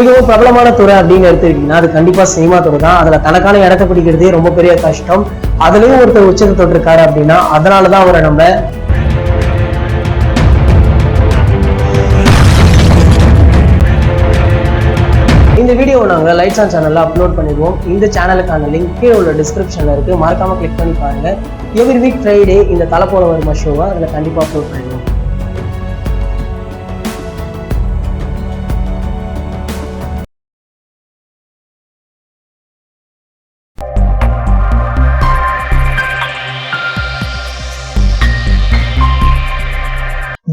மிகவும் பிரபலமான துறை அப்படின்னு எடுத்துக்கிட்டீங்கன்னா அது கண்டிப்பா சினிமா துறை தான். அதுல தனக்கான இடத்தை பிடிக்கிறதே ரொம்ப பெரிய கஷ்டம். அதுலயும் ஒருத்தர் உச்சத்தை தொட்டிருக்காரு அப்படின்னா அதனாலதான் அவரை நம்ம இந்த வீடியோவை நாங்கள் லைட்ஸ் ஆன் சேனல்ல அப்லோட் பண்ணிடுவோம். இந்த சேனலுக்கான லிங்க் கீழே உள்ள டிஸ்கிரிப்ஷன்ல இருக்கு, மறக்காம கிளிக் பண்ணி பாருங்க. எவ்ரி வீக் ஃப்ரைடே இந்த தலை போல வருமா ஷோவை அதில் கண்டிப்பா அப்லோட் பண்ணிடுவோம்.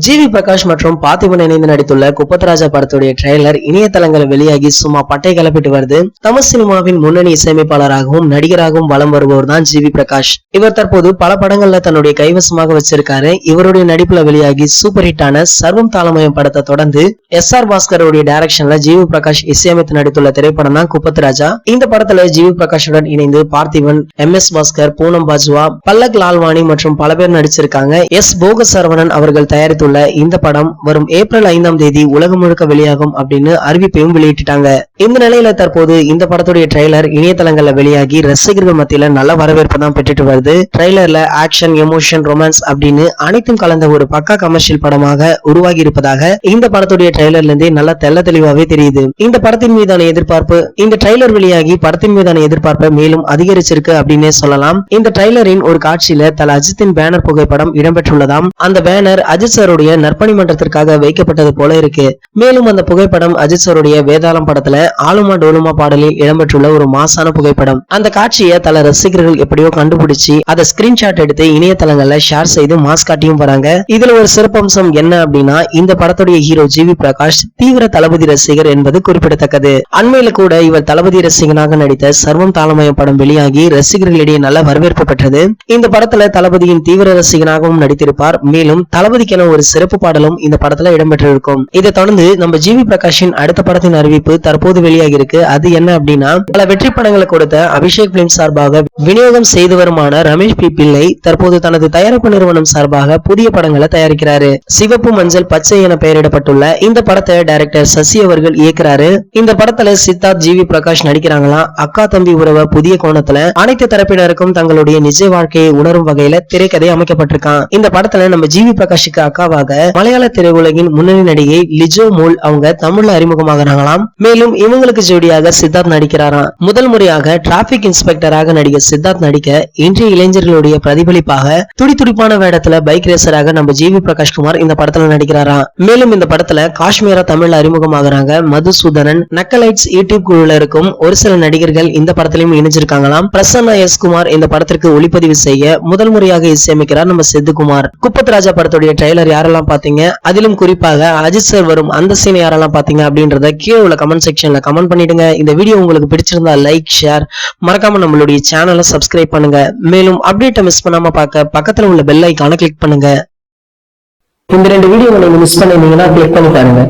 ஜிவி பிரகாஷ் மற்றும் பார்த்திபன் இணைந்து நடித்துள்ள குப்பத்ராஜா படத்துடைய ட்ரெய்லர் இணையதளங்கள் வெளியாகி சும்மா பட்டை கிளப்பிட்டு வருது. தமிழ் சினிமாவின் முன்னணி இசையமைப்பாளராகவும் நடிகராகவும் வலம் வருபவர் தான் ஜிவி பிரகாஷ். இவர் தற்போது பல படங்கள்ல தன்னுடைய கைவசமாக வச்சிருக்காரு. இவருடைய நடிப்புல வெளியாகி சூப்பர் ஹிட்டான சர்வம் தாளமயம் படத்தை தொடர்ந்து SR பாஸ்கருடைய டைரக்ஷன்ல ஜிவி பிரகாஷ் இசையமைத்து நடித்துள்ள திரைப்படம் தான் குப்பத்ராஜா. இந்த படத்துல ஜிவி பிரகாஷுடன் இணைந்து பார்த்திபன், MS பாஸ்கர், பூனம் பாஜ்வா, பல்லக் லால்வாணி மற்றும் பல பேர் நடிச்சிருக்காங்க. S போகசரவணன் அவர்கள் தயாரித்துள்ள இந்த படம் வரும் ஏப்ரல் 5ஆம் தேதி உலகம் முழுக்க வெளியாகும் அப்படின்னு அறிவிப்பையும் வெளியிட்டாங்க. இந்த நிலையில தற்போது இந்த படத்துடைய ட்ரெய்லர் இணையதளங்கள்ல வெளியாகி ரசிகர்கள் மத்தியில நல்ல வரவேற்பு தான் பெற்றுட்டு வருது. ட்ரெய்லர்ல ஆக்ஷன், எமோஷன், ரொமான்ஸ் அப்படின்னு அனைத்தும் கலந்த ஒரு பக்கா கமர்ஷியல் படமாக உருவாகி இருப்பதாக இந்த படத்துடைய ட்ரெய்லர்ல இருந்தே நல்ல தெள்ள தெளிவாவே தெரியுது. இந்த படத்தின் மீதான எதிர்பார்ப்பு இந்த ட்ரெய்லர் வெளியாகி படத்தின் மீதான எதிர்பார்ப்பை மேலும் அதிகரிச்சிருக்கு அப்படின்னே சொல்லலாம். இந்த ட்ரெய்லரின் ஒரு காட்சியில தல அஜித்தின் பேனர் புகைப்படம் இடம்பெற்றுள்ளதாம். அந்த பேனர் அஜித் சாருடைய நற்பணி மன்றத்திற்காக வைக்கப்பட்டது போல இருக்கு. மேலும் அந்த புகைப்படம் அஜித் சாருடைய வேதாளம் படத்துல ஆலுமா டோலுமா பாடலில் இடம்பெற்றுள்ள ஒரு மாசான புகைப்படம். அந்த காட்சியை தல ரசிகர்கள் எப்படியோ கண்டுபிடிச்சு அதை ஸ்கிரீன்ஷாட் எடுத்து இணையதளங்கள்ல ஷேர் செய்து மாஸ் காட்டியும் வராங்க. இதுல ஒரு சிறப்பம்சம் என்ன அப்படின்னா இந்த படத்துடைய ஹீரோ ஜிவி பிரகாஷ் தீவிர தளபதி ரசிகர் என்பது குறிப்பிடத்தக்கது. அண்மையில கூட இவர் தளபதி ரசிகனாக நடித்த சர்வம் தாளமயம் படம் வெளியாகி ரசிகர்களிடையே நல்ல வரவேற்பு பெற்றது. இந்த படத்துல தளபதியின் தீவிர ரசிகனாகவும் நடித்திருப்பார். மேலும் தளபதிக்கென ஒரு சிறப்பு பாடலும் இந்த படத்துல இடம்பெற்றிருக்கும். இதை தொடர்ந்து நம்ம ஜிவி பிரகாஷின் அடுத்த படத்தின் அறிவிப்பு தற்போது வெளியாகி இருக்கு. அது என்ன அப்படின்னா பல வெற்றி படங்களை கொடுத்த அபிஷேக் பிலிம் சார்பாக விநியோகம் செய்து வருமான ரமேஷ் பி பிள்ளை தற்போது தனது தயாரிப்பு நிறுவனம் சார்பாக புதிய படங்களை தயாரிக்கிறாரு. சிவப்பு மஞ்சள் பச்சை என பெயரிடப்பட்டுள்ள இந்த படத்தை டைரக்டர் சசி அவர்கள் இயக்குறாரு. இந்த படத்துல சித்தார்த், ஜிவி பிரகாஷ் நடிக்கிறாங்களா. அக்கா தம்பி உறவை புதிய கோணத்துல அனைத்து தரப்பினருக்கும் தங்களுடைய நிஜ வாழ்க்கையை உணரும் வகையில திரைக்கதை அமைக்கப்பட்டிருக்கான். இந்த படத்துல நம்ம ஜிவி பிரகாஷுக்கு அக்காவாக மலையாள திரையுலகின் முன்னணி நடிகை லிஜோ மோல் அவங்க தமிழ்ல அறிமுகமாகறாங்களாம். மேலும் இவங்களுக்கு ஜோடியாக சித்தார்த் நடிக்கிறாராம். முதல் முறையாக டிராபிக் இன்ஸ்பெக்டராக நடிகர் சித்தார்த் நடிக்க இன்றைய இளைஞர்களுடைய பிரதிபலிப்பாக துடிதுடிப்பான வேடத்துல பைக் ரேசராக நம்ம ஜிவி பிரகாஷ் குமார் இந்த படத்துல நடிக்கிறாராம். மேலும் இந்த படத்துல காஷ்மீரா தமிழ்ல அறிமுகமாகறாங்க. மதுசூதனன், நக்கலைட்ஸ் யூடியூப் குழுல இருக்கும் ஒரு சில நடிகர்கள் இந்த படத்திலையும் இணைஞ்சிருக்காங்களாம். பிரசன்னா S குமார் இந்த படத்திற்கு ஒளிப்பதிவு செய்ய முதல் முறையாக இசையமைக்கிறார் நம்ம சித்துக்குமார். குப்பத்ராஜா படத்துடைய ட்ரெய்லர் யாரெல்லாம் பாத்தீங்க, அதிலும் குறிப்பாக அஜித் சார் வரும் அந்த சீன் யாரெல்லாம் பாத்தீங்க அப்படின்றத கீழே உள்ள கமெண்ட் செக்ஷன்ல கமெண்ட் பண்ணிடுங்க. இந்த வீடியோ உங்களுக்கு பிடிச்சிருந்தா லைக், ஷேர், மறக்காம நம்மளுடைய சேனலை சப்ஸ்கிரைப் பண்ணுங்க. மேலும் அப்டேட்டை மிஸ் பண்ணாம பார்க்க பக்கத்துல உள்ள பெல் ஐகானை கிளிக் பண்ணுங்க. இந்த 2 வீடியோ நீங்க மிஸ் பண்ணிருந்தீங்கன்னா கிளிக் பண்ணி பாருங்க.